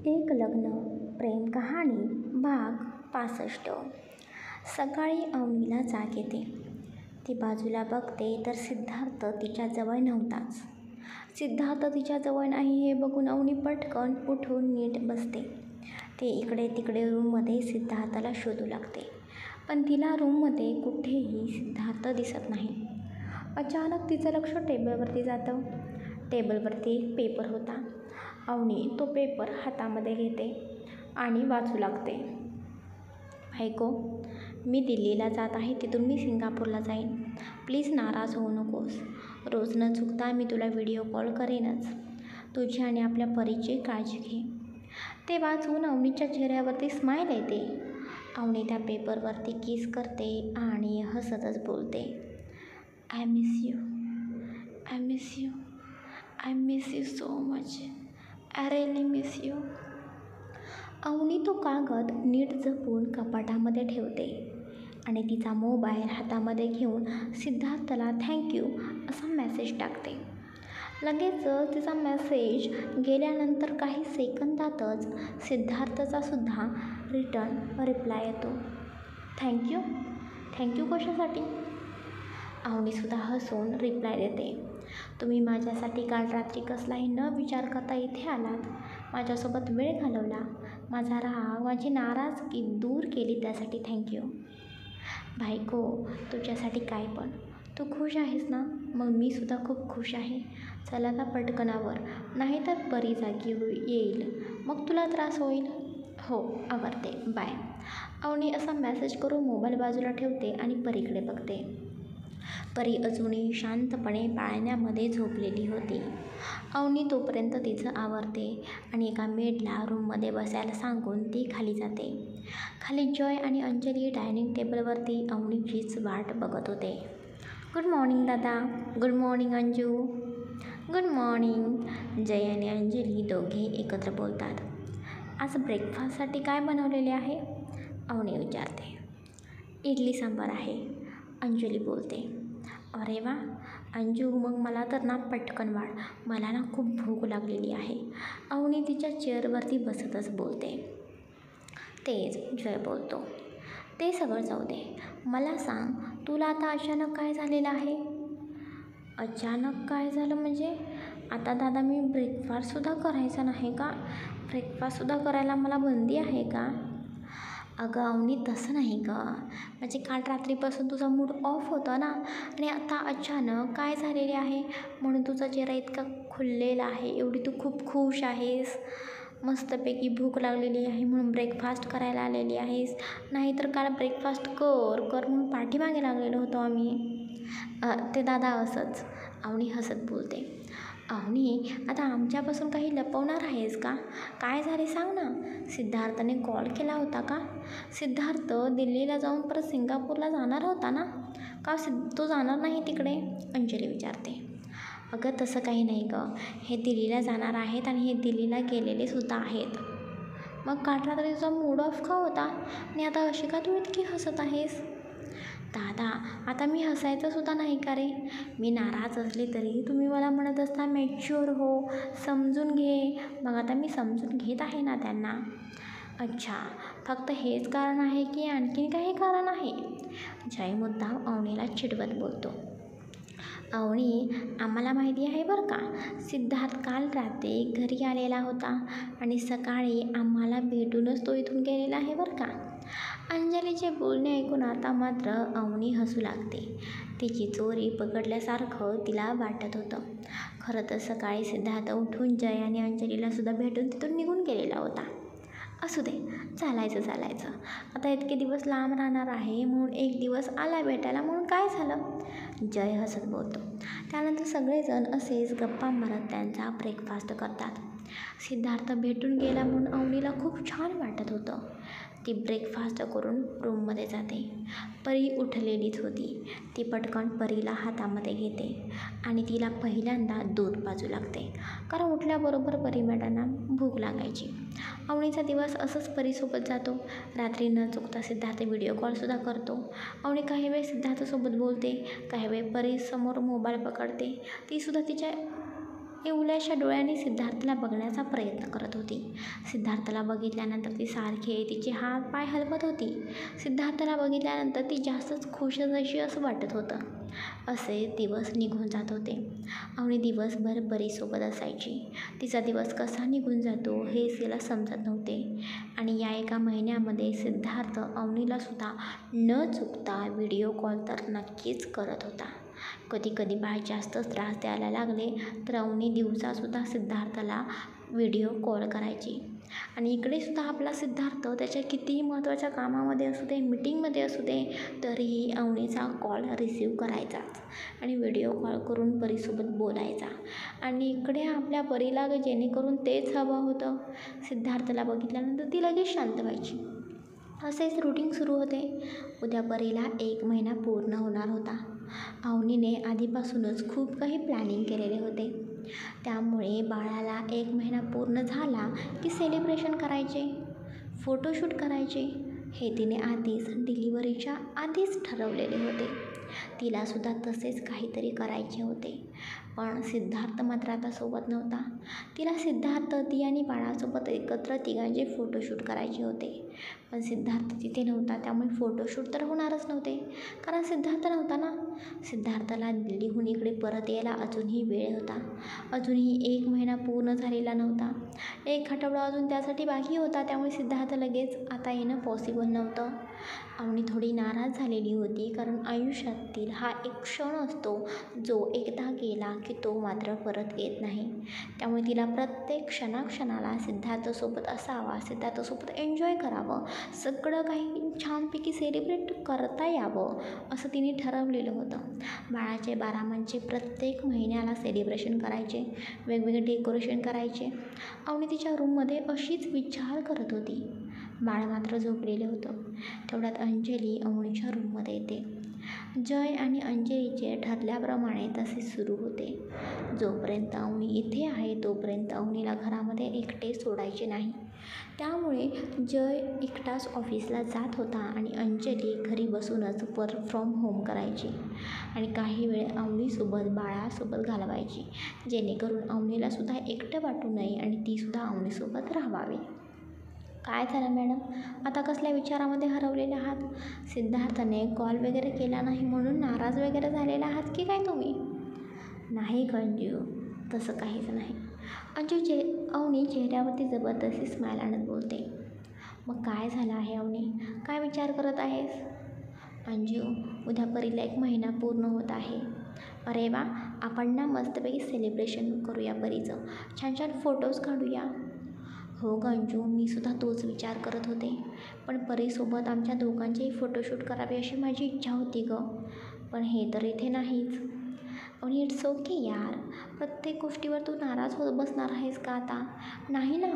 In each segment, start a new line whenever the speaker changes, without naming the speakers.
एक लग्न प्रेम कहाणी भाग 65. सकाळी अवनीला जाग येते. ती बाजूला बघते तर सिद्धार्थ तिच्याजवळ नव्हताच. सिद्धार्थ तिच्याजवळ नाही हे बघून अवनी पटकन उठून नीट बसते. ती इकडे तिकडे रूममध्ये सिद्धार्थाला शोधू लागते, पण तिला रूममध्ये कुठेही सिद्धार्थ दिसत नाही. अचानक तिचं लक्ष टेबलवरती जातं. टेबलवरती एक पेपर होता. अवनी तो पेपर हातामध्ये घेते आणि वाचू लागते. ऐको, मी दिल्लीला जात आहे, तिथून मी सिंगापूरला जाईन. प्लीज नाराज होऊ नकोस. रोज न चुकता मी तुला व्हिडिओ कॉल करेनच. तुझी आणि आपल्या परीची काळजी घे. ते वाचून अवनीच्या चेहऱ्यावरती स्माईल येते. अवनी त्या पेपरवरती किस करते आणि हसतच बोलते, I miss you, I miss you, I miss you so much, I really miss you. Avani तो कागद नीट जपून कपाटामध्ये ठेवते आणि तिचा मोबाईल हातामध्ये घेऊन सिद्धार्थला थँक्यू असा मेसेज टाकते. लगेचच तिचा मेसेज गेल्यानंतर काही सेकंदातच सिद्धार्थचा सुद्धा रिटर्न रिप्लाय येतो. थँक्यू? थँक्यू कशासाठी? अवनीसुद्धा हसून रिप्लाय देते, तुम्ही माझ्यासाठी काल रात्री कसलाही न विचार करता इथे आलात, माझ्यासोबत वेळ घालवला, माझा राग, माझी नाराजगी दूर केली, त्यासाठी थँक्यू. बायको, तुझ्यासाठी काय पण. तू खुश आहेस ना? मग मी सुद्धा खूप खुश आहे. चला आता पटकन आवर, नाहीतर परी जागी येईल, मग तुला त्रास होईल. हो आवरते, बाय. अवनी असा मेसेज करून मोबाईल बाजूला ठेवते आणि परीकडे बघते. परी अजूनही शांतपणे पाळण्यामध्ये झोपलेली होती. अवनी तोपर्यंत तिचं आवरते आणि एका मेडला रूममध्ये बसायला सांगून ती खाली जाते. खाली जय आणि अंजली डायनिंग टेबलवरती अवनीचीच वाट बघत होते. गुड मॉर्निंग दादा. Good morning Anju. Good morning. Jay आणि अंजली दोघे एकत्र बोलतात. आज ब्रेकफास्टसाठी काय बनवलेले आहे? अवनी विचारते. इडली सांबार आहे, अंजली बोलते. अरे वा अंजू, मग मला तर ना पटकन वाढ, मला ना खूप भूक लागलेली आहे. अवनी तिच्या चेअरवरती बसतच बोलते. तेच जय बोलतो, ते सगळं जाऊ दे, मला सांग तुला आता अचानक काय झालेलं आहे? अचानक काय झालं म्हणजे? आता दादा मी ब्रेकफास्टसुद्धा करायचा नाही का? ब्रेकफास्टसुद्धा करायला मला बंदी आहे का? अगं अवनी तसं नाही गं, म्हणजे काल रात्रीपासून तुझा मूड ऑफ होता ना, आणि आता अचानक काय झालेले आहे म्हणून तुझा चेहरा इतका खुललेला आहे, एवढी तू खूप खुश आहेस, मस्तपैकी भूक लागलेली आहे म्हणून ब्रेकफास्ट करायला आलेली आहेस, नाहीतर काल ब्रेकफास्ट कर कर म्हणून पाठीमागे लागलेलो होतो आम्ही. ते दादा असंच, अवनी हसत बोलते. अवनी, आता आमच्यापासून काही लपवणार आहेस का? काय झाले सांग ना. सिद्धार्थने कॉल केला होता का? सिद्धार्थ दिल्लीला जाऊन परत सिंगापूरला जाणार होता ना? का तो जाणार नाही तिकडे? अंजली विचारते. अगं तसं काही नाही गं, हे दिल्लीला जाणार आहेत आणि हे दिल्लीला गेलेले सुद्धा आहेत. मग काल रात्री तुझा मूड ऑफ का होता आणि आता अशी का तू इतकी हसत आहेस? दादा, आता मी हसायचं सुद्धा नाही का रे? मी नाराज असले तरी तुम्ही मला म्हणत असता मॅच्युअर हो, समजून घे, मग आता मी समजून घेत आहे ना त्यांना. अच्छा, फक्त हेच कारण आहे की आणखीन काही कारण आहे? जय मुद्दाम अवनीला चिडवत बोलतो. अवनी, आम्हाला माहिती आहे बरं का, सिद्धार्थ काल रात्री घरी आलेला होता आणि सकाळी आम्हाला भेटूनच तो इथून गेलेला आहे बरं का. अंजलीचे बोलणे ऐकून आता मात्र अवनी हसू लागते. तिची चोरी पकडल्यासारखं तिला वाटत होतं. खरं तर सकाळी सिद्धार्थ उठून जय आणि अंजलीला सुद्धा भेटून तिथून निघून गेलेला होता. असू दे, चालायचं, आता इतके दिवस लांब राहणार आहे म्हणून एक दिवस आला भेटायला म्हणून काय झालं? जय हसत बोलतो. त्यानंतर सगळेजण असेच गप्पा मारत त्यांचा ब्रेकफास्ट करतात. सिद्धार्थ भेटून गेला म्हणून अवनीला खूप छान वाटत होतं. ती ब्रेकफास्ट करून रूममध्ये जाते. परी उठलेलीच होती. ती पटकन परीला हातामध्ये घेते आणि तिला पहिल्यांदा दूध पाजू लागते, कारण उठल्याबरोबर परी मॅडमना भूक लागायची. अवनीचा दिवस असंच परीसोबत जातो. रात्री न चुकता सिद्धार्थ व्हिडिओ कॉलसुद्धा करतो. अवनी काही वेळ सिद्धार्थसोबत बोलते, काही वेळ परीसमोर मोबाईल पकडते. तीसुद्धा तिच्या एवढ्याशा डोळ्यांनी सिद्धार्थला बघण्याचा प्रयत्न करत होती. सिद्धार्थला बघितल्यानंतर ती सारखे तिचे हात पाय हलवत होती. सिद्धार्थला बघितल्यानंतर ती जास्तच खुश अशी असं वाटत होतं. असे दिवस निघून जात होते. अवनी दिवसभर परीसोबत असायची. तिचा दिवस कसा निघून जातो हेच तिला समजत नव्हते. आणि या एका महिन्यामध्ये सिद्धार्थ अवनीलासुद्धा न चुकता व्हिडिओ कॉल तर नक्कीच करत होता. कधी कधी बाळ जास्तच त्रास द्यायला लागले तर अवनी दिवसासुद्धा सिद्धार्थला व्हिडिओ कॉल करायची. आणि इकडेसुद्धा आपला सिद्धार्थ त्याच्या कितीही महत्त्वाच्या कामामध्ये असू दे, मीटिंगमध्ये असू दे, तरीही अवनीचा कॉल रिसीव करायचाच आणि व्हिडिओ कॉल करून परीसोबत बोलायचा. आणि इकडे आपल्या परीला जेणेकरून तेच हवं होतं. सिद्धार्थला बघितल्यानंतर ती लगेच शांत व्हायची. असेच रुटीन सुरू होते. उद्या परीला 1 महिना पूर्ण होणार होता. अवनीने आधीपासूनच खूप काही प्लॅनिंग केलेले होते. त्यामुळे बाळाला 1 महिना पूर्ण झाला की सेलिब्रेशन करायचे, फोटोशूट करायचे हे तिने आधीच डिलिव्हरीच्या आधीच ठरवलेले होते. तिलासुद्धा तसेच काहीतरी करायचे होते. पण सिद्धार्थ मात्र आता सोबत नव्हता. तिला सिद्धार्थ, ती आणि बाळासोबत एकत्र तिघांचे फोटोशूट करायचे होते. पण सिद्धार्थ तिथे नव्हता, त्यामुळे फोटोशूट तर होणारच नव्हते. कारण सिद्धार्थ नव्हता ना. सिद्धार्थला दिल्लीहून इकडे परत यायला अजूनही वेळ होता. अजूनही 1 महिना पूर्ण झालेला नव्हता. 1 आठवडा अजून त्यासाठी बाकी होता. त्यामुळे सिद्धार्थ लगेच आता येणं पॉसिबल नव्हतं. अवनी थोडी नाराज झालेली होती. कारण आयुष्यातील हा एक क्षण असतो जो एकदा गेला की तो मात्र परत येत नाही. त्यामुळे तिला प्रत्येक क्षणाक्षणाला सिद्धार्थसोबत असावा, सिद्धार्थसोबत एन्जॉय करावं, सगळं काही छानपैकी सेलिब्रेट करता यावं असं तिने ठरवलेलं होतं. बाळाचे 12 महिन्याचे प्रत्येक महिन्याला सेलिब्रेशन करायचे, वेगवेगळे डेकोरेशन करायचे. अवनी तिच्या रूममध्ये अशीच विचार करत होती. बाळ मात्र झोपलेलं होतं. तेवढ्यात अंजली अवनीच्या रूममध्ये येते. जय आणि अंजलीचे ठरल्याप्रमाणे तसे सुरू होते. जोपर्यंत अवनी इथे आहे तोपर्यंत अवनीला घरामध्ये एकटे सोडायचे नाही. त्यामुळे जय एकटाच ऑफिसला जात होता आणि अंजली घरी बसूनच वर्क फ्रॉम होम करायची आणि काही वेळ अवनीसोबत बाळासोबत घालवायची, जेणेकरून अवनीलासुद्धा एकटं वाटू नये आणि तीसुद्धा अवनीसोबत राहावी. काय झालं मॅडम, आता कसल्या विचारामध्ये हरवलेले आहात? सिद्धार्थने कॉल वगैरे केला नाही म्हणून नाराज वगैरे झालेले आहात की काय तुम्ही? नाही अंजू, तसं काहीच नाही. अवनी चेहऱ्यावरती जबरदस्ती स्माईल आणत बोलते. मग काय झालं आहे अवनी, काय विचार करत आहेस? अंजू, उद्या परीला 1 महिना पूर्ण होत आहे. अरे वा, आपण ना मस्तपैकी सेलिब्रेशन करूया परीचं, छान छान फोटोज काढूया. हो ग अंजू, मी सुद्धा तोच विचार करत होते. पण परीसोबत आमच्या दोघांचेही फोटोशूट करावे अशी माझी इच्छा होती ग. पण हे तर इथे नाहीच. आणि इट्स ओके यार, प्रत्येक गोष्टीवर तू नाराज होत बसणार आहेस का आता? नाही ना,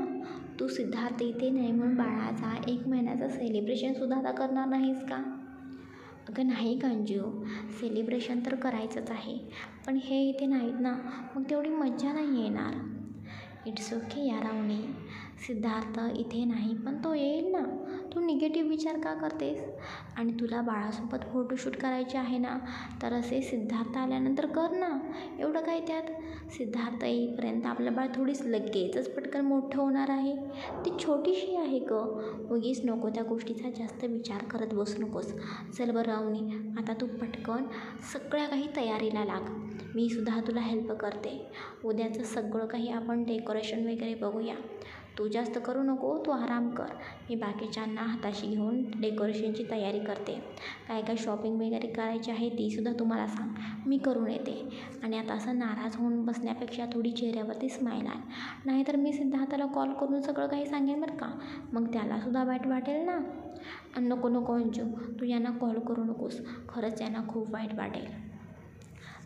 तू सिद्धार्थ इथे नाही म्हणून बाळाचा 1 महिन्याचं सेलिब्रेशनसुद्धा आता करणार नाहीस का? अगं नाही का अंजू, सेलिब्रेशन तर करायचंच आहे, पण हे इथे नाहीत ना, मग तेवढी मजा नाही येणार. इट्स ओके यार अवनी, सिद्धार्थ इथे नाही पण तो येईल ना. तू निगेटिव्ह विचार का करतेस? आणि तुला बाळासोबत फोटोशूट करायचे आहे ना, तर असे सिद्धार्थ आल्यानंतर कर ना. एवढं काय त्यात? सिद्धार्थ येईपर्यंत आपलं बाळ थोडीच लगेचच पटकन मोठं होणार आहे. ती छोटीशी आहे ग. उगीच नको त्या गोष्टीचा जास्त विचार करत बसू नकोस. चल बरं अवनी, आता तू पटकन सगळ्या काही तयारीला लाग. मी सुद्धा तुला हेल्प करते. उद्याचं सगळं काही आपण डेकोरेशन वगैरे बघूया. तू जास्त करू नको, तू आराम कर. मी बाकीच्यांना हाताशी घेऊन डेकोरेशनची तयारी करते. काय काय शॉपिंग वगैरे करायची आहे तीसुद्धा तुम्हाला सांग, मी करून येते. आणि आता असं नाराज होऊन बसण्यापेक्षा थोडी चेहऱ्यावरती स्माईल आण. नाहीतर मी सिद्धार्थाला कॉल करून सगळं काही सांगेन बरं का, मग त्यालासुद्धा वाईट वाटेल ना. नको नको अंजू, तू यांना कॉल करू नकोस, खरंच यांना खूप वाईट वाटेल.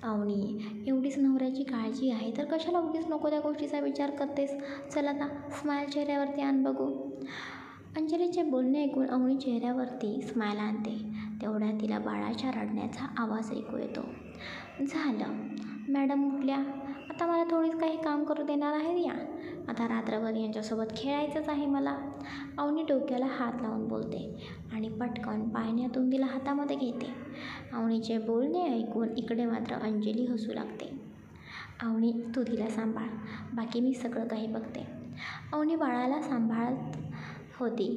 अवनी, एवढीच नवऱ्याची काळजी आहे तर कशाला उगीच नको त्या गोष्टीचा विचार करतेस? चल आता स्माईल चेहऱ्यावरती आण बघू. अंजलीचे बोलणे ऐकून अवनी चेहऱ्यावरती स्माईल आणते. तेवढ्या तिला बाळाच्या रडण्याचा आवाज ऐकू येतो. झालं, मॅडम उठल्या. आता मला थोडीच काही काम करू देणार आहेत या. आता रात्रभर यांच्यासोबत खेळायचंच आहे मला. अवनी डोक्याला हात लावून बोलते आणि पटकन पाळण्यातून तिला हातामध्ये घेते. अवनीचे बोलणे ऐकून इकडे मात्र अंजली हसू लागते. अवनी तू तिला सांभाळ, बाकी मी सगळं काही बघते. अवनी बाळाला सांभाळत होती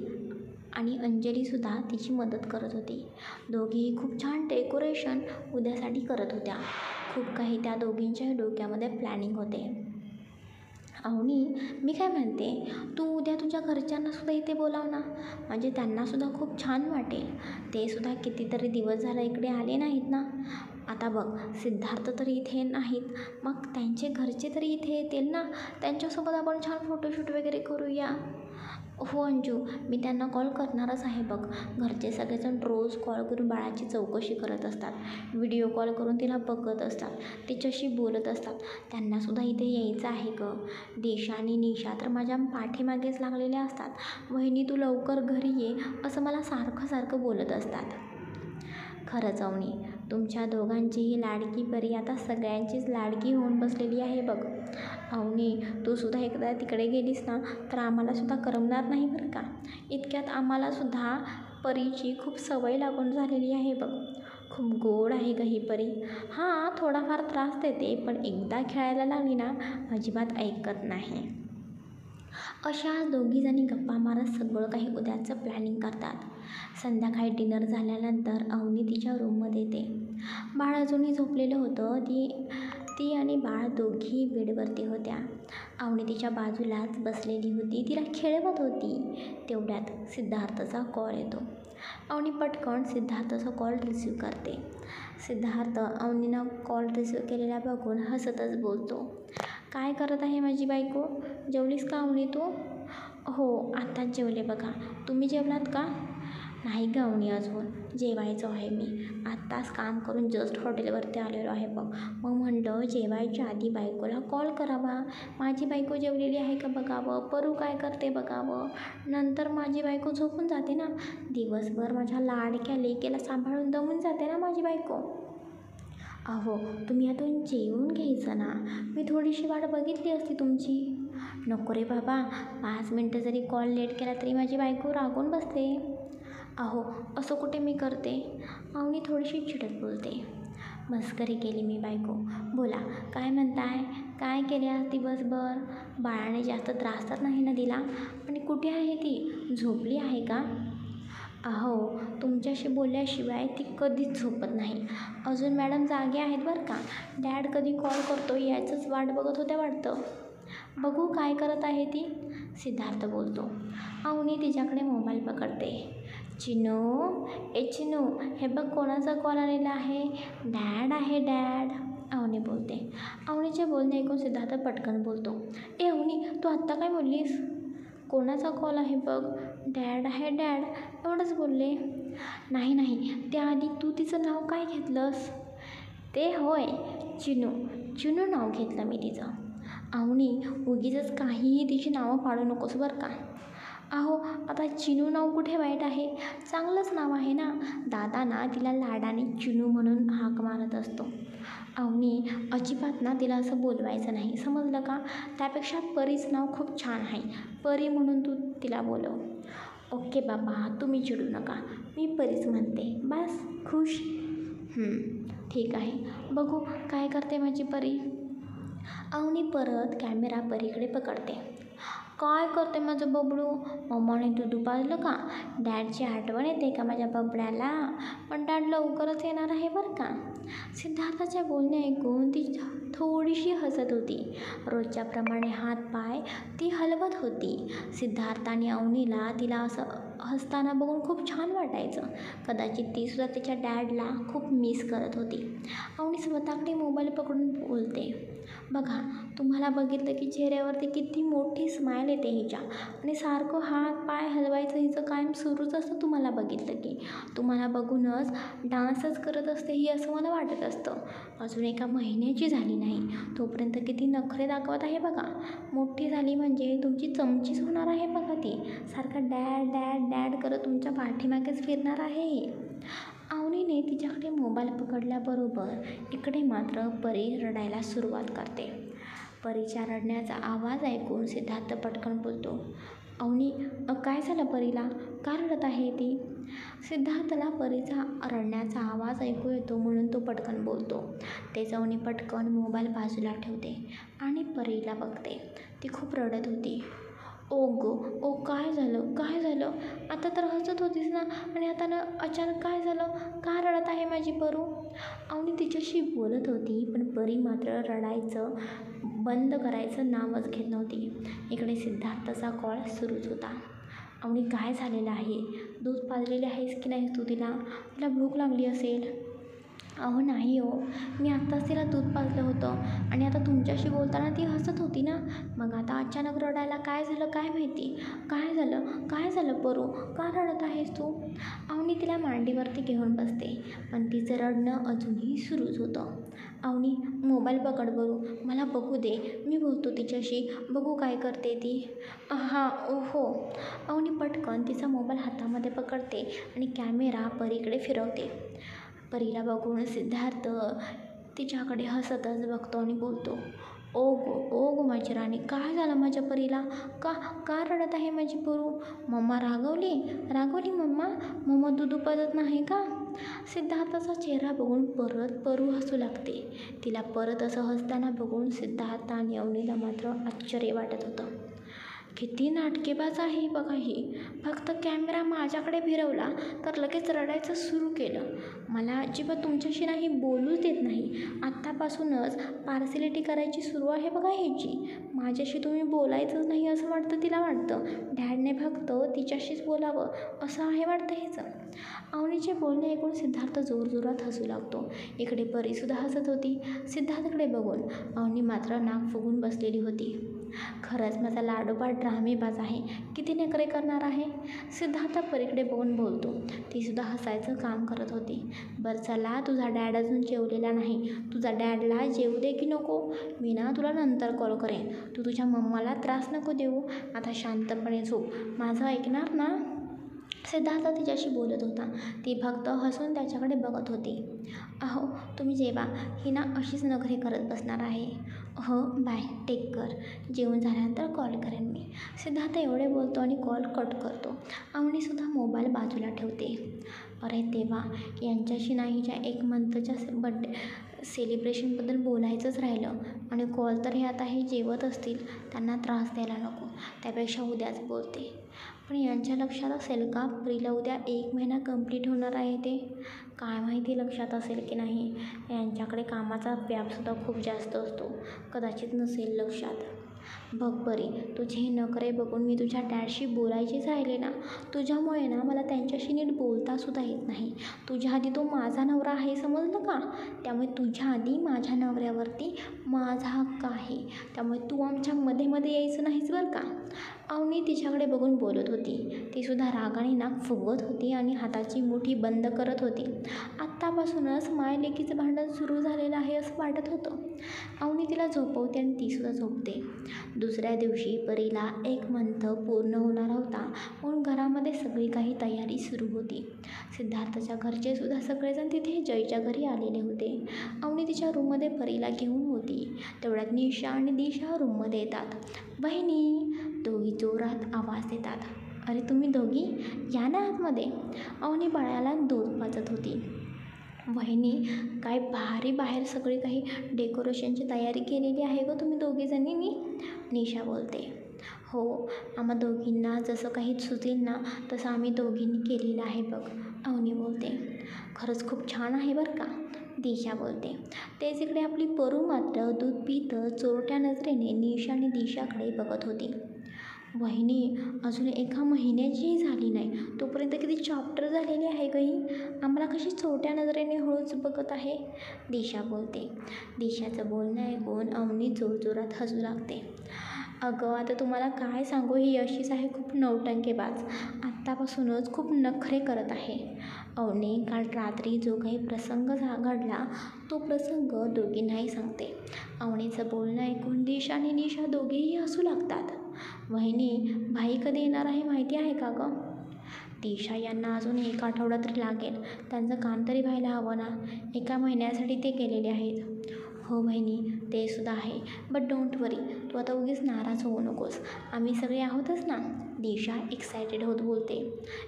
आणि अंजलीसुद्धा तिची मदत करत होती. दोघीही खूप छान डेकोरेशन उद्यासाठी करत होत्या. खूप काही त्या दोघींच्याही डोक्यामध्ये प्लॅनिंग होते. अवनी, मी काय म्हणते, तू उद्या तुझ्या घरच्यांनासुद्धा इथे बोलाव ना, म्हणजे त्यांनासुद्धा खूप छान वाटेल. ते सुद्धा कितीतरी दिवस झाला इकडे आले नाहीत ना. आता बघ, सिद्धार्थ तरी इथे नाहीत, मग त्यांचे घरचे तरी इथे येतील ना, त्यांच्यासोबत आपण छान फोटोशूट वगैरे करूया. हो अंजू, मी त्यांना कॉल करणारच आहे बघ. घरचे सगळेजण रोज कॉल करून बाळाची चौकशी करत असतात, व्हिडिओ कॉल करून तिला बघत असतात, तिच्याशी बोलत असतात. त्यांनासुद्धा इथे यायचं आहे गं. दिशा आणि निशा तर माझ्या पाठीमागेच लागलेल्या असतात. वहिनी तू लवकर घरी ये असं मला सारखं सारखं बोलत असतात. खरंच अवनी, तुमच्या दोघांचीही लाडकी परी आता सगळ्यांचीच लाडकी होऊन बसलेली आहे बघ. अवनी, तू सुद्धा एकदा तिकडे गेलीस ना तर आम्हालासुद्धा करमणार नाही बरं का. इतक्यात आम्हालासुद्धा परीची खूप सवय लागून झालेली आहे बघ. खूप गोड आहे गं ही परी. हां, थोडाफार त्रास देते, पण एकदा खेळायला लागली ना अजिबात ऐकत नाही. अशा दोघीजणी गप्पा मारत सगळं काही उद्याचं प्लॅनिंग करतात. संध्याकाळी डिनर झाल्यानंतर अवनी तिच्या रूममध्ये येते. बाळ अजूनही झोपलेलं होतं. ती आणि बाळ दोघी बेडवरती होत्या. अवनी तिच्या बाजूलाच बसलेली होती, तिला खेळवत होती. तेवढ्यात सिद्धार्थचा कॉल येतो. अवनी पटकन सिद्धार्थचा कॉल रिसीव्ह करते. सिद्धार्थ अवनीनं कॉल रिसीव्ह केलेला बघून हसतच बोलतो. काय करत आहे माझी बायको? जेवलीस का अवनी तू? हो, आत्ताच जेवले बघा. तुम्ही जेवलात का? नाही गं अवनी, अजून जेवायचं आहे. मी आत्ताच काम करून जस्ट हॉटेलवरती आलेलो आहे बघ. मग म्हटलं जेवायच्या आधी बायकोला कॉल करावा, माझी बायको जेवलेली आहे का बघावं, परू काय करते बघावं. नंतर माझी बायको झोपून जाते ना. दिवसभर माझ्या लाडक्या लेकीला सांभाळून दमून जाते ना माझी बायको. अहो, तुम्ही यातून जेवून घ्यायचं ना. मी थोडीशी वाट बघितली असती तुमची. नको रे बाबा, 5 मिनटं जरी कॉल लेट केला तरी माझी बायको रागून बसते. अहो, असं कुठे मी करते. अवनी थोडीशी चिडत बोलते. मस्करी केली मी बायको. बोला, काय म्हणताय? काय केले आज दिवसभर? बाळाने जास्त त्रास तर नाही ना दिला? आणि कुठे आहे ती? झोपली आहे का? अहो, तुमच्याशी बोलल्याशिवाय ती कधीच झोपत नाही. अजून मॅडम जागे आहेत बरं का. डॅड कधी कॉल करतो याचंच वाट बघत होत्या वाटतं. बघू काय करत आहे ती, सिद्धार्थ बोलतो. अवनी तिच्याकडे मोबाईल पकडते. चिनू, ए चिनू, हे बघ कोणाचा कॉल आलेला आहे. डॅड आहे डॅड, अवनी बोलते. अवनीचे बोलणे ऐकून सिद्धार्थ पटकन बोलतो. ए अवनी, तू आत्ता काय बोललीस? कोणाचा कॉल आहे बघ. डॅड आहे डॅड, एवढंच बोलले. नाही नाही, त्याआधी तू तिचं नाव काय घेतलंस? ते होय, चिनू. चिनू नाव घेतलं मी तिचं. अवनी, उगीचच काहीही तिची नावं पाडू नकोस बरं का. अहो, आता चिनू नाव कुठे वाईट आहे, चांगलंच नाव आहे ना. दादा ना तिला लाडाने चिनू म्हणून हाक मारत असतो. अवनी, अजिबात ना तिला असं बोलवायचं नाही, समजलं का. त्यापेक्षा परीचं नाव खूप छान आहे, परी म्हणून तू तिला बोलव. ओके बाबा, तुम्ही चिडू नका, मी परीच म्हणते, बस खुश. ठीक आहे, बघू काय करते माझी परी. अवनी परत कॅमेरा परीकडे पकडते. काय करते माझं बबडू? मम्माने दूध पाजलं का? डॅडची आठवण येते का माझ्या बबड्याला? पण डॅड लवकरच येणार आहे बरं का. सिद्धार्थाच्या बोलणे ऐकून ती थोडीशी हसत होती. रोजच्याप्रमाणे हात पाय ती हलवत होती. सिद्धार्थ आणि अवनीला तिला असं हसताना बघून खूप छान वाटायचं. कदाचित तीसुद्धा तिच्या डॅडला खूप मिस करत होती. अवनी स्वतःकडे मोबाईल पकडून बोलते. बघा, तुम्हाला बघितलं की चेहऱ्यावरती किती मोठी स्माईल येते हिच्या, आणि सारखं हात पाय हलवायचं हिचं कायम सुरूच असतं. तुम्हाला बघितलं की तुम्हाला बघूनच डान्सच करत असते ही, असं मला वाटत असतं. अजून 1 महिन्याची झाली नाही तोपर्यंत किती नखरे दाखवत आहे बघा. मोठी झाली म्हणजे तुमची चमचीच होणार आहे बघा ती. सारखं डॅड डॅड डॅड करत तुमच्या पाठीमागेच फिरणार आहे. अवनीने तिच्याकडे मोबाईल पकडल्याबरोबर इकडे मात्र परी रडायला सुरुवात करते. परीच्या रडण्याचा आवाज ऐकून सिद्धार्थ पटकन बोलतो. अवनी काय झालं परीला? का रडत आहे ती? सिद्धार्थला परीचा रडण्याचा आवाज ऐकू येतो म्हणून तो पटकन बोलतो. तेच अवनी पटकन मोबाईल बाजूला ठेवते आणि परीला बघते. ती खूप रडत होती. ओ गो ओ, काय झालं? काय झालं? आता तर हसत होतीस ना, आणि आता ना अचानक काय झालं? का रडत आहे माझी परू? अवनी तिच्याशी बोलत होती, पण परी मात्र रडायचं बंद करायचं नावच घेत नव्हती. इकडे सिद्धार्थचा कॉल सुरूच होता. अवनी, काय झालेलं आहे? दूध पाजलेले आहेस की नाहीस तू तिला? तिला भूक लागली असेल. अहो नाही हो, मी आत्ताच तिला दूध पाजलं होतं आणि आता तुमच्याशी बोलताना ती हसत होती ना, मग आता अचानक रडायला काय झालं काय माहिती? काय झालं? काय झालं परू? का रडत आहेस तू? अवनी तिला मांडीवरती घेऊन बसते, पण तिचं रडणं अजूनही सुरूच होतं. अवनी, मोबाईल पकड बरू, मला बघू दे, मी बोलतो तिच्याशी, बघू काय करते ती. हां हो. अवनी पटकन तिचा मोबाईल हातामध्ये पकडते आणि कॅमेरा परीकडे फिरवते. परीला बघून सिद्धार्थ तिच्याकडे हसतच बघतो आणि बोलतो, ओ गो माझी राणी, काय झालं माझ्या परीला? का का रडत आहे माझी परू? मम्मा रागवली? रागवली मम्मा? मम्मा दूध पाजत नाही का? सिद्धार्थाचा चेहरा बघून परत परू हसू लागते. तिला परत असं हसताना बघून सिद्धार्थ आणि अवनीला मात्र आश्चर्य वाटत होतं. किती नाटकेबाज आहे बघा ही. फक्त कॅमेरा माझ्याकडे फिरवला तर लगेच रडायचं सुरू केलं. मला अजिबात तुमच्याशी नाही बोलूच देत नाही. आत्तापासूनच पार्सिलिटी करायची सुरू आहे बघा ह्याची. माझ्याशी तुम्ही बोलायचंच नाही असं वाटतं तिला वाटतं. डॅडने फक्त तिच्याशीच बोलावं असं आहे वाटतं ह्याचं. अवनीचे बोलणे ऐकून सिद्धार्थ जोरजोरात हसू लागतो. इकडे परीसुद्धा हसत होती. सिद्धार्थकडे बघून अवनी मात्र नाक फुगून बसलेली होती. खरंच माझा लाडोबा ड्रामेबाज आहे. किती नखरे करणार आहे. सिद्धार्थ परीकडे बघून बोलतो. तीसुद्धा हसायचं काम करत होती. बरं चला, तुझा डॅड अजून जेवलेला नाही. तुझा डॅडला जेवू दे की नको? मी ना तुला नंतर कॉल करेन. तू तुझ्या मम्माला त्रास नको देऊ. आता शांतपणे झोप. माझं ऐकणार ना? सिद्धार्थ तिच्याशी बोलत होता. ती फक्त हसून त्याच्याकडे बघत होती. अहो तुम्ही जेवा, ही ना अशीच नखरे करत बसणार आहे. हो बाय, टेक कर. जेवण झाल्यानंतर कॉल करेन मी. सिद्धार्थ एवढे बोलतो आणि कॉल कट करतो. अवनीसुद्धा मोबाईल बाजूला ठेवते. अरे देवा, यांच्याशी ना हिच्या 1 मंथच्या बड्डे सेलिब्रेशनबद्दल बोलायचंच राहिलं आणि कॉल तर हे आता हे जेवत असतील, त्यांना त्रास द्यायला नको, त्यापेक्षा उद्याच बोलते. पण यांच्या लक्षात असेल का प्रीला उद्या 1 महिना कंप्लीट होणार आहे ते? काय माहिती लक्षात असेल की नाही. यांच्याकडे कामाचा व्यापसुद्धा खूप जास्त असतो, कदाचित नसेल लक्षात. बघ परी, तुझे हे नखरे बघून मी तुझ्या डॅडशी बोलायचीच राहिले ना. तुझ्यामुळे ना मला त्यांच्याशी नीट बोलतासुद्धा येत नाही. तुझ्या आधी तो माझा नवरा आहे, समजलं का? त्यामुळे तुझ्या आधी माझ्या नवऱ्यावरती माझा हक्क आहे. त्यामुळे तू आमच्या मध्ये मध्ये यायचं नाहीस बरं का. अवनी तिच्याकडे बघून बोलत होती. तीसुद्धा रागाने नाक फुगवत होती आणि हाताची मुठी बंद करत होती. आत्तापासूनच मायलेकीचं भांडण सुरू झालेलं आहे असं वाटत होतं. अवनी तिला झोपवते आणि तीसुद्धा झोपते. दुसऱ्या दिवशी परीला 1 मंथ पूर्ण होणार होता, म्हणून घरामध्ये सगळी काही तयारी सुरू होती. सिद्धार्थच्या घरचे सुद्धा सगळेजण तिथे जयच्या घरी आलेले होते. अवनी तिच्या रूममध्ये परीला घेऊन होती. तेवढ्यात निशा आणि दिशा रूममध्ये येतात. बहिणी, दोघी जोरात आवाज देतात. अरे तुम्ही दोघी या ना आतमध्ये. अवनी बाळाला दूध पाजत होती. वहिनी, काय भारी बाहेर सगळी काही डेकोरेशनची तयारी केलेली आहे गं तुम्ही दोघीजणींनी, निशा बोलते. हो, आम्हा दोघींना जसं काही सुचेल ना तसं आम्ही दोघींनी केलेलं आहे बघ, अवनी बोलते. खरंच खूप छान आहे बरं का, दिशा बोलते. तेच इकडे आपली परू मात्र दूध पितं चोरट्या नजरेने निशा आणि दिशाकडे बघत होती. वहिनी, अजून 1 महिन्याचीही झाली नाही, तोपर्यंत किती चॅप्टर झालेले आहे गं ही. आम्हाला कशी चोरट्या नजरेने हळूच बघत आहे, दिशा बोलते. दिशाचं बोलणं ऐकून अवनी जोरजोरात हसू लागते. अगं आता तुम्हाला काय सांगू, ही अशीच आहे, खूप नौटंकेबाज. आत्तापासूनच खूप नखरे करत आहे. अवनी काल रात्री जो काही प्रसंग घडला तो प्रसंग दोघींनाही सांगते. अवनीचं बोलणं ऐकून दिशा आणि निशा दोघेही हसू लागतात. वहिनी, भाई कधी येणार आहे माहिती आहे का गं? दिशा यांना अजून 1 आठवडा तरी लागेल. त्यांचं काम तरी व्हायला हवं ना. 1 महिन्यासाठी ते गेलेले आहेत. हो बहिणी, ते सुद्धा आहे. बट डोंट वरी, तू आता उगीच नाराज होऊ नकोस. आम्ही सगळे आहोतच ना. दिशा एक्सायटेड होत बोलते.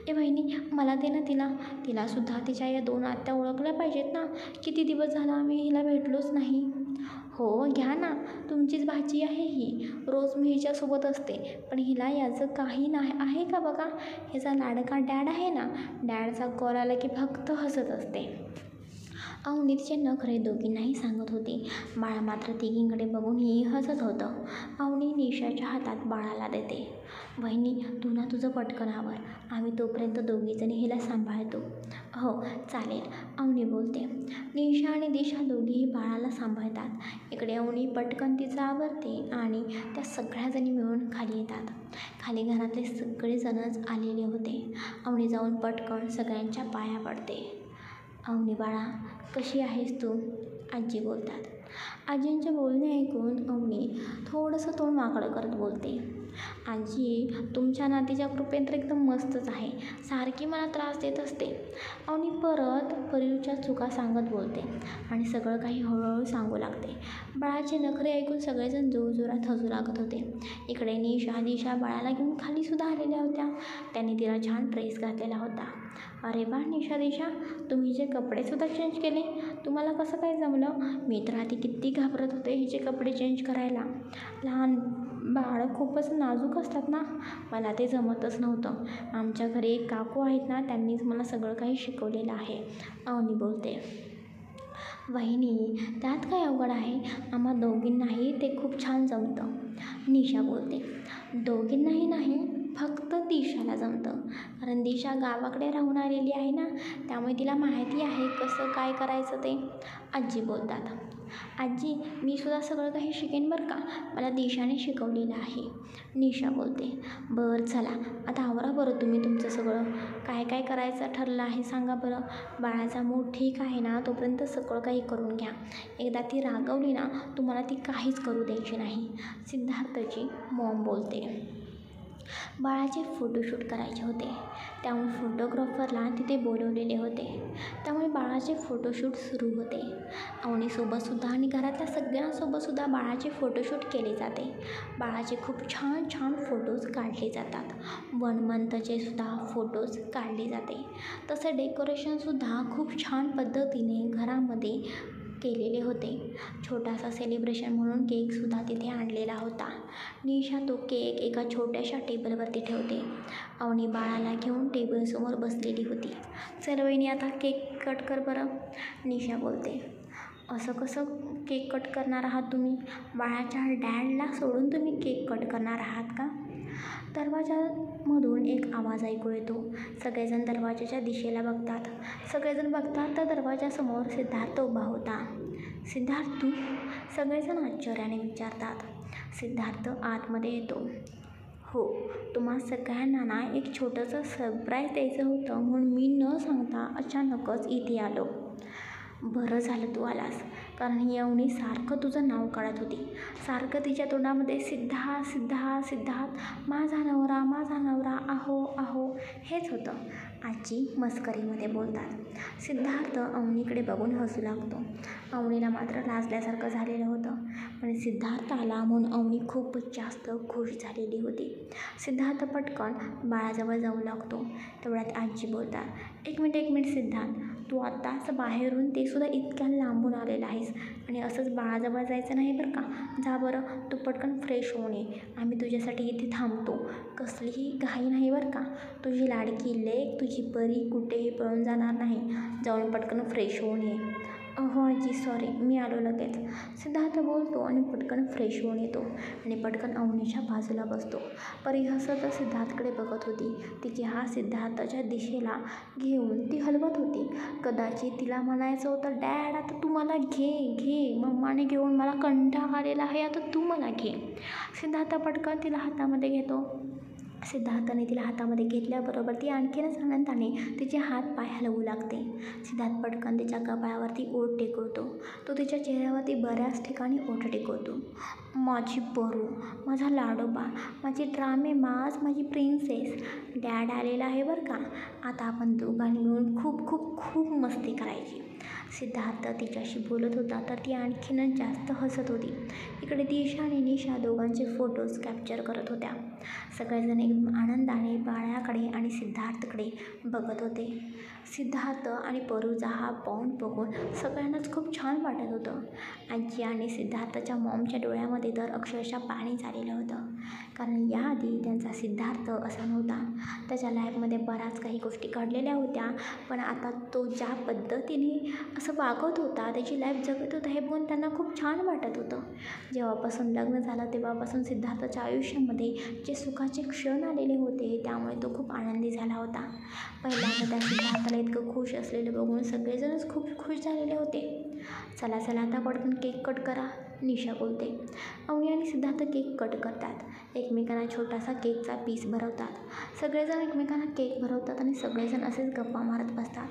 ए बहिणी, मला दे ना तिला. तिलासुद्धा तिच्या या 2 आत्या ओळखल्या पाहिजेत ना. किती दिवस झाला आम्ही हिला भेटलोच नाही. हो घ्या ना, तुमचीच भाची आहे ही. रोज मी हिच्यासोबत असते. पण हिला याचं काही नाही आहे का बघा. हिचा लाडका डॅड आहे ना, डॅडचा कॉल आला की फक्त हसत असते. अवनी तिचे नखरे दोघींनाही सांगत होती. बाळा मात्र तिघींकडे बघूनही हसत होतं. अवनी निशाच्या हातात बाळाला देते. वहिनी, तू ना तुझं पटकन आवर. आम्ही तोपर्यंत दोघीजणी हिला सांभाळतो. हो चालेल, अवनी बोलते. निशा आणि दिशा दोघीही बाळाला सांभाळतात. इकडे अवनी पटकन तिचं आवरते आणि त्या सगळ्याजणी मिळून खाली येतात. खाली घरातले सगळेजणच आलेले होते. अवनी जाऊन पटकन सगळ्यांच्या पाया पडते. अवनी बाळा, कशी आहेस तू? आजी बोलतात. आजींचे बोलणे ऐकून अवनी थोडंसं तोंड वाकडं करत बोलते. आजी, तुमच्या नातीच्या कृपेत तर एकदम मस्तच आहे. सारखी मला त्रास देत असते. अवनी परत परीच्या चुका सांगत बोलते आणि सगळं काही हळूहळू सांगू लागते. बाळाचे नखरे ऐकून सगळेजण जोरजोरात हसू लागत होते. इकडे निशा दिशा बाळाला घेऊन खालीसुद्धा आलेल्या होत्या. त्यांनी तिला छान ड्रेस घातलेला होता. अरे वा निशा दिशा, तुम्ही जे कपडेसुद्धा चेंज केले, तुम्हाला कसं काय जमलं? मी तर आधी किती घाबरत होते हिचे कपडे चेंज करायला. लहान बाळं खूपच नाजूक असतात ना, मला ते जमतच नव्हतं. आमच्या घरी एक काकू आहेत ना, त्यांनीच मला सगळं काही शिकवलेलं आहे. अवनी बोलते. वहिनी, त्यात काय अवघड आहे? आम्हा दोघींनाही ते खूप छान जमतं. निशा बोलते. दोघींनाही नाही, फक्त दिशाला जमतं. कारण दिशा गावाकडे राहून आलेली आहे ना, त्यामुळे तिला माहिती आहे कसं काय करायचं ते. आजी बोलतात. आजी, मी सुद्धा सगळं काही शिकेन बरं का. मला दिशाने शिकवलेलं आहे. निशा बोलते. बरं चला, आता आवरा बरं तुम्ही तुमचं सगळं. काय काय करायचं ठरलं आहे सांगा बरं. बाळाचा मूड ठीक आहे ना, तोपर्यंत सगळं काही करून घ्या. एकदा ती रागवली ना, तुम्हाला ती काहीच करू द्यायची नाही. सिद्धार्थची मॉम बोलते. बाळाचे फोटोशूट करायचे होते, त्यामुळे फोटोग्राफरला तिथे बोलवलेले होते. त्यामुळे बाळाचे फोटोशूट सुरू होते. अवनीसोबतसुद्धा आणि घरातल्या सगळ्यांसोबतसुद्धा बाळाचे फोटोशूट केले जाते. बाळाचे खूप छान छान फोटोज काढले जातात. 1 मंथचे सुद्धा फोटोज काढले जाते. तसं डेकोरेशनसुद्धा खूप छान पद्धतीने घरामध्ये केलेले होते. छोटासा सेलिब्रेशन म्हणून केकसुद्धा तिथे आणलेला होता. निशा तो केक एका छोट्याशा टेबलवरती ठेवते. अवनी बाळाला घेऊन टेबलसमोर बसलेली होती. चल वहिनी, आता केक कट कर बरं, निशा बोलते. असं कसं केक कट करणार आहात तुम्ही? बाळाच्या डॅडला सोडून तुम्ही केक कट करणार आहात का? दरवाजामधून एक आवाज ऐकू येतो. सगळेजण दरवाजाच्या दिशेला बघतात. सगळेजण बघतात तर दरवाजासमोर सिद्धार्थ उभा होता. सिद्धार्थ तू? सगळेजण आश्चर्याने विचारतात. सिद्धार्थ आतमध्ये येतो. हो, तुम्हा सगळ्यांना ना एक छोटंसं सरप्राईज द्यायचं होतं, म्हणून मी न सांगता अचानकच इथे आलो. बरं झालं तू आलास, कारण ही अवनी सारखं तुझं नाव काढत होती. सारखं तिच्या तोंडामध्ये सिद्धार्थ सिद्धार्थ सिद्धार्थ, माझा नवरा आहो आहो हेच होतं. आजी मस्करीमध्ये बोलतात. सिद्धार्थ अवनीकडे बघून हसू लागतो. अवनीला मात्र लाजल्यासारखं झालेलं होतं. पण सिद्धार्थ आला म्हणून अवनी खूपच जास्त खुश झालेली होती. सिद्धार्थ पटकन बाळाजवळ जाऊ लागतो. तेवढ्यात आजी बोलतात. एक मिनिट सिद्धार्थ, तू आत्ताच बाहेरून ते सुद्धा इतक्या लांबून आलेला आहेस आणि असंच बाळाजवळ जायचं नाही बरं का. जा बरं, तू पटकन फ्रेश होऊन ये. आम्ही तुझ्यासाठी इथे थांबतो. कसलीही घाई नाही बरं का. तुझी लाडकी लेक, तुझी परी कुठेही पळून जाणार नाही. जाऊन पटकन फ्रेश होऊन ये. हो आजी, सॉरी, मी आलो लगेच, सिद्धार्थ बोलतो आणि पटकन फ्रेश होऊन येतो आणि पटकन अवनीच्या बाजूला बसतो. परी हसत सिद्धार्थकडे बघत होती. तिचे हात सिद्धार्थच्या दिशेला घेऊन ती हलवत होती. कदाचित तिला म्हणायचं होतं, डॅड आता तू मला घे, मम्माने घेऊन मला कंटाळा आलेला आहे, आता तू मला घे. सिद्धार्थ पटकन तिला हातामध्ये घेतो. सिद्धार्थने तिला हातामध्ये घेतल्याबरोबर ती आणखीनच आनंदाने तिचे हात पाय हलवू लागते. सिद्धार्थ पटकन तिच्या कपाळावरती ओठ टेकवतो. तो तिच्या चेहऱ्यावरती बऱ्याच ठिकाणी ओठ टेकवतो. माझी बरू, माझा लाडोबा, माझी ड्रामेबाज, माझी प्रिन्सेस, डॅड आलेला आहे बरं का. आता आपण दोघांनी मिळून खूप खूप खूप मस्ती करायची. सिद्धार्थ तिच्याशी बोलत होता तर ती आणखीनच जास्त हसत होती. इकडे दिशा आणि निशा दोघांचे फोटोज कॅप्चर करत होत्या. सगळेजण एकदम आनंदाने बाळाकडे आणि सिद्धार्थकडे बघत होते. सिद्धार्थ आणि परूचा हा बॉन्ड बघून सगळ्यांनाच खूप छान वाटत होतं. आजी आणि सिद्धार्थच्या मॉमच्या डोळ्यामध्ये तर अक्षरशः पाणी झालेलं होतं. कारण याआधी त्यांचा सिद्धार्थ असा नव्हता. त्याच्या लाईफमध्ये बऱ्याच काही गोष्टी घडलेल्या होत्या, पण आता तो ज्या पद्धतीने असं वागत होता, त्याची लाईफ जगत होता, हे बघून त्यांना खूप छान वाटत होतं. जेव्हापासून लग्न झालं तेव्हापासून सिद्धार्थच्या आयुष्यामध्ये जे सुखाचे क्षण आलेले होते, त्यामुळे तो खूप आनंदी झाला होता. पहिल्यांदा त्या सिद्धार्थला इतकं खुश असलेलं बघून सगळेजणच खूप खुश झालेले होते. चला चला आता पटकन केक कट करा, निशा बोलते. अवनी आणि सिद्धार्थ केक कट करतात. एकमेकांना छोटासा केकचा पीस भरवतात. सगळेजण एकमेकांना केक भरवतात आणि सगळेजण असेच गप्पा मारत बसतात.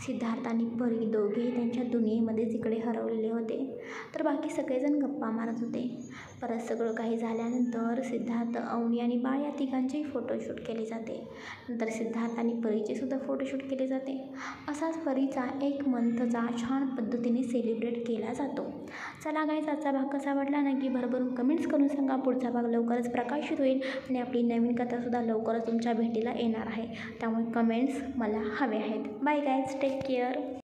सिद्धार्थ आणि परी दोघेही त्यांच्या दुनियेमध्ये तिकडे हरवलेले होते, तर बाकी सगळेजण गप्पा मारत होते. परत सगळं काही झाल्यानंतर सिद्धार्थ, अवनी आणि बाळ या तिघांचेही फोटोशूट केले जाते. नंतर सिद्धार्थ आणि परीचे सुद्धा फोटोशूट केले जाते. असाच परीचा 1 मंथचा छान पद्धतीने सेलिब्रेट केला जातो. चला गाईज, आजचा भाग कसा वाटला नक्की भरभरून कमेंट्स करून सांगा. पुढचा भाग लवकरच प्रकाशित होईल आणि आपली नवीन कथासुद्धा लवकरच तुमच्या भेटीला येणार आहे. त्यामुळे कमेंट्स मला हवे आहेत. Bye guys, take care.